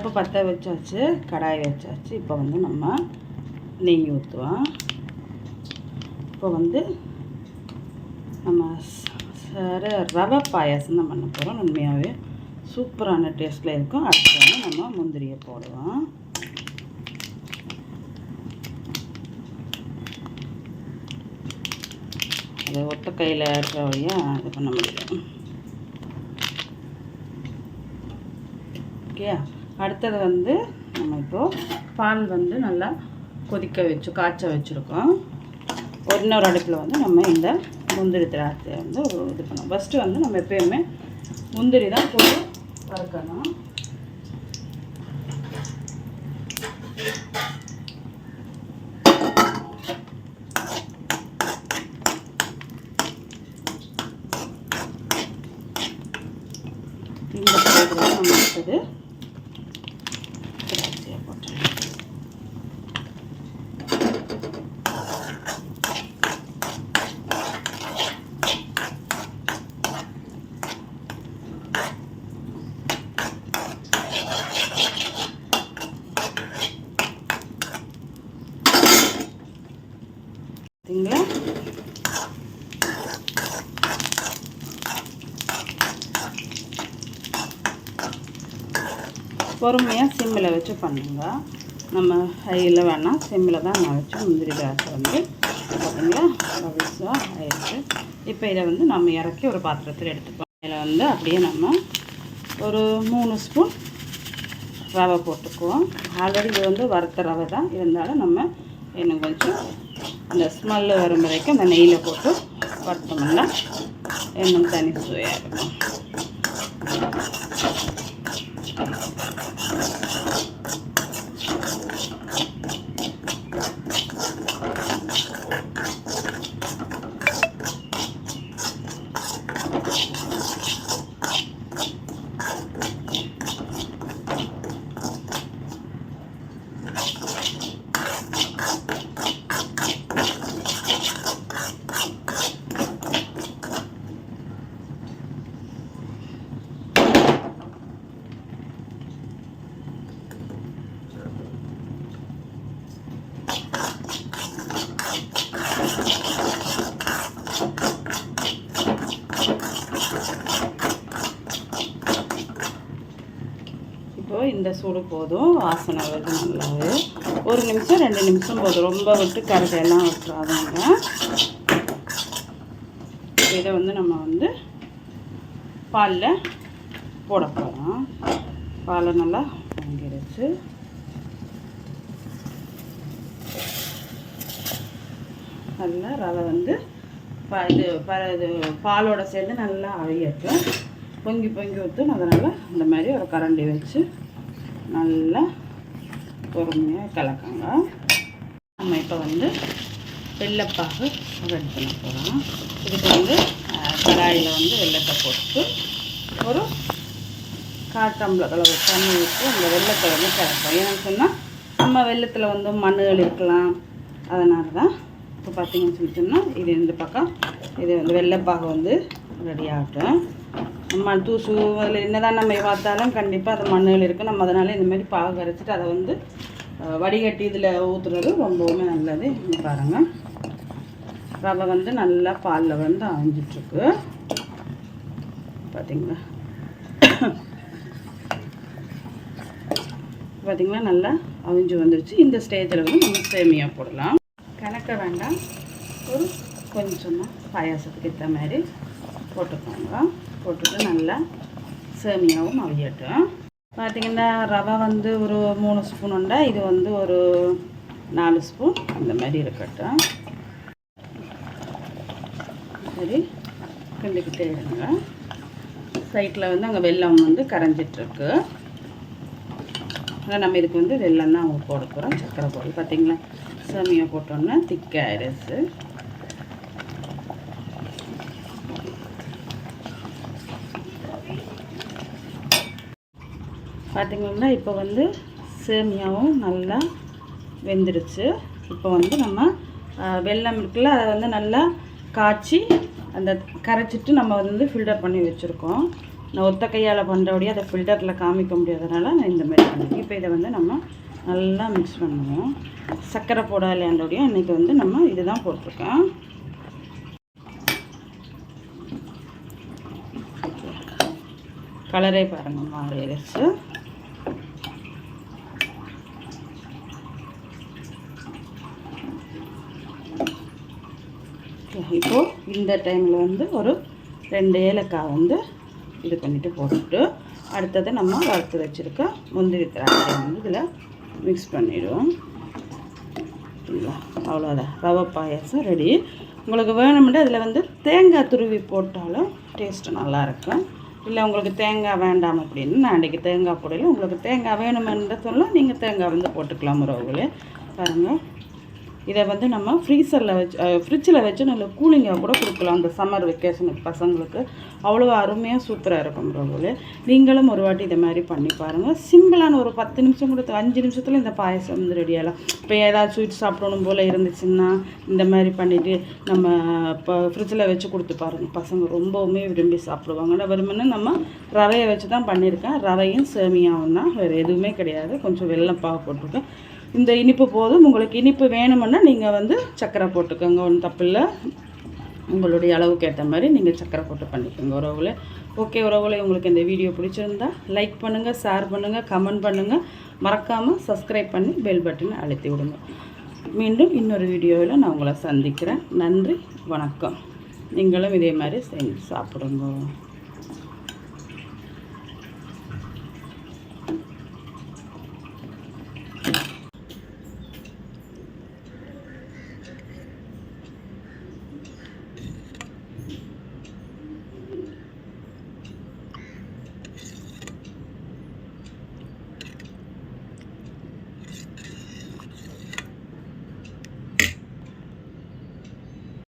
அடுப்பு பற்ற வச்சாச்சு, கடாய் வச்சாச்சு. இப்போ வந்து நம்ம நெய் ஊற்றுவோம். இப்போ வந்து நம்ம ரவை பாயாசம் தான் பண்ண போகிறோம். உண்மையாகவே சூப்பரான டேஸ்ட்டில் இருக்கும். அடுத்து வந்து நம்ம முந்திரியை போடுவோம். அதை ஒத்த கையில் இருக்கிற வழியாக இது பண்ண முடியும். ஓகே, அடுத்தது வந்து நம்ம இப்போது பால் வந்து நல்லா காய்ச்ச வச்சுருக்கோம். இன்னொரு அடுப்பில் வந்து நம்ம இந்த முந்திரி திராட்சையை வந்து இது பண்ணோம். ஃபஸ்ட்டு வந்து நம்ம எப்பயுமே முந்திரி தான் போட்டு வறுக்கணும். இந்த சைடில் நம்ம அடுத்தது திராட்சையை போட்டுருவோம். பார்த்தீங்களா? பொறுமையாக சிம்மில் வச்சு பண்ணுங்க. நம்ம ஹையில் வேணால் சிம்மில் தான் நான் வச்சு முந்திரி திராட்சை வந்து பார்த்தீங்களா பபிள்ஸாக ஆயிடுச்சு. இப்போ இதை வந்து நம்ம இறக்கி ஒரு பாத்திரத்தில் எடுத்துப்போம். இதில் வந்து அப்படியே நம்ம ஒரு 3 ஸ்பூன் ரவை போட்டுக்குவோம். ஆல்ரெடி இது வந்து வறுத்த ரவை தான் இருந்தாலும் நம்ம இன்னும் கொஞ்சம் அந்த ஸ்மெல்லு வரும் வரைக்கும் அந்த நெய்யில் போட்டு வறுத்தோம்னா இன்னும் தனி சுவையாக இருக்கும். இந்த சூடு போதும். வாசனை வருது நல்லாவே. 1 நிமிஷம் 2 நிமிஷம் போதும். ரொம்ப விட்டு கரடையெல்லாம் விட்டுறாதாங்க. இதை வந்து நம்ம வந்து பாலில் போட போகிறோம். பாலை நல்லா பொங்கிடுச்சு. நல்லா ரவை வந்து இது பாலோட சேர்ந்து நல்லா அழியட்டும். பொங்கி ஊற்றும். அதனால் இந்த மாதிரி ஒரு கரண்டி வச்சு நல்லா பொறுமையாக கலக்காங்க. நம்ம இப்போ வந்து வெள்ளைப்பாகு ரெடி பண்ண போகிறோம். இதுக்கு வந்து கடாயில் வந்து வெள்ளத்தை போட்டு ஒரு 1/4 டம்ளர் அளவு தண்ணி ஊற்றி அந்த வெள்ளத்தை வந்து கலப்போம். ஏன்னு சொன்னால் நம்ம வெள்ளத்தில் வந்து மண்ணுகள் இருக்கலாம். அதனால தான் இப்போ பார்த்தீங்கன்னு சொல்லிட்டோம்னா இது இந்த பக்கம் இது வந்து வெள்ளைப்பாகு வந்து ரெடி ஆகட்டும். மண் தூசு அதில் என்ன தான் நம்ம பார்த்தாலும் கண்டிப்பாக அது மண்ணுகள் இருக்குது. நம்ம அதனால் இந்தமாதிரி பாகு கரைச்சிட்டு அதை வந்து வடிகட்டி இதில் ஊற்றுறது ரொம்பவுமே நல்லது. இங்கே பாருங்கள், ரவை வந்து நல்லா பாலில் வந்து அவிஞ்சிட்ருக்கு. பார்த்தீங்களா பார்த்தீங்களா நல்லா அவிஞ்சு வந்துருச்சு. இந்த ஸ்டேஜில் வந்து நம்ம சேமியா போடலாம். கணக்க வேண்டாம், ஒரு கொஞ்சமாக பாயாசத்துக்கு ஏற்ற மாதிரி போட்டுக்கோங்க. போட்டுட்டு நல்லா சேமியாவும் அவியட்டும். பார்த்திங்கன்னா ரவை வந்து ஒரு 3 ஸ்பூன் உண்டா, இது வந்து ஒரு 4 ஸ்பூன் அந்த மாதிரி இருக்கட்டும். சரி, கிண்டிக்கிட்டே இருங்க. சைட்டில் வந்து அங்கே வெல்லம் வந்து கரைஞ்சிட்ருக்கு. நம்ம இதுக்கு வந்து வெல்லம் தான் அவங்க போட போகிறோம். சர்க்கரை போடுறது பார்த்திங்களா, சேமியா போட்டோன்னா திக்காயிருச்சு. பார்த்திங்கன்னா இப்போ வந்து சேமியாவும் நல்லா வெந்துடுச்சு. இப்போ வந்து நம்ம வெல்லம் இருக்குல்ல, அதை வந்து நல்லா காய்ச்சி அந்த கரைச்சிட்டு நம்ம வந்து ஃபில்டர் பண்ணி வச்சுருக்கோம். நான் ஒத்த கையால் பண்ணுறபடியே அதை ஃபில்டரில் காமிக்க முடியாதனால நான் இந்த மாதிரி பண்ணுறேன். இப்போ இதை வந்து நம்ம நல்லா மிக்ஸ் பண்ணுவோம். சர்க்கரை போட இல்லையாண்டோடையும் இன்றைக்கி வந்து நம்ம இதுதான் போட்டிருக்கேன். கலரே பாருங்கள் மாறிடுச்சு. இப்போது இந்த டைமில் வந்து ஒரு 2 ஏலக்காய் வந்து இது பண்ணிவிட்டு போட்டுட்டு அடுத்தது நம்ம வறுத்து வச்சுருக்க முந்திரி திராட்சை வந்து இதில் மிக்ஸ் பண்ணிவிடுவோம். அவ்வளோதான், ரவை பாயாசம் ரெடி. உங்களுக்கு வேணும்னா அதில் வந்து தேங்காய் துருவி போட்டாலும் டேஸ்ட்டு நல்லாயிருக்கும். இல்லை உங்களுக்கு தேங்காய் வேண்டாம் அப்படின்னு நான் அன்றைக்கி தேங்காய் போடல. உங்களுக்கு தேங்காய் வேணுமென்ற சொல்ல நீங்கள் தேங்காய் வந்து போட்டுக்கலாம் உறவுகளே. பாருங்கள், இதை வந்து நம்ம ஃப்ரிட்ஜில் வச்சு நல்ல கூலிங்காக கூட கொடுக்கலாம். அந்த சம்மர் வெக்கேஷனுக்கு பசங்களுக்கு அவ்வளோ அருமையாக சூப்பராக இருக்கும் உறவுகளே. நீங்களும் ஒரு வாட்டி இதை மாதிரி பண்ணி பாருங்கள். சிம்பிளான ஒரு 10 நிமிஷம் கொடுத்து 5 நிமிஷத்தில் இந்த பாயசம் வந்து ரெடியாகலாம். இப்போ ஏதாவது ஸ்வீட் சாப்பிடணும் போல் இருந்துச்சுன்னா இந்த மாதிரி பண்ணிவிட்டு நம்ம இப்போ ஃப்ரிட்ஜில் வச்சு கொடுத்து பாருங்கள். பசங்க ரொம்பவுமே விரும்பி சாப்பிடுவாங்க. நான் வெறுமனே நம்ம ரவையை வச்சு தான் பண்ணியிருக்கேன். ரவையும் சேமியாவும் தான், வேறு எதுவுமே கிடையாது. கொஞ்சம் வெல்லம் பாகு போட்டிருக்கேன். இந்த இனிப்பு போதும். உங்களுக்கு இனிப்பு வேணுமுன்னா நீங்கள் வந்து சர்க்கரை போட்டுக்கோங்க, ஒன்றும் தப்பில்லை. உங்களுடைய அளவுக்கு ஏற்ற மாதிரி நீங்கள் சர்க்கரை போட்டு பண்ணிக்கோங்க உறவுகளே. ஓகே உறவுகளே, உங்களுக்கு இந்த வீடியோ பிடிச்சிருந்தா லைக் பண்ணுங்கள், ஷேர் பண்ணுங்கள், கமெண்ட் பண்ணுங்கள். மறக்காமல் சப்ஸ்கிரைப் பண்ணி பெல் பட்டனை அழுத்தி விடுங்க. மீண்டும் இன்னொரு வீடியோவில் நான் உங்களை சந்திக்கிறேன். நன்றி, வணக்கம். நீங்களும் இதே மாதிரி செஞ்சு சாப்பிடுங்க.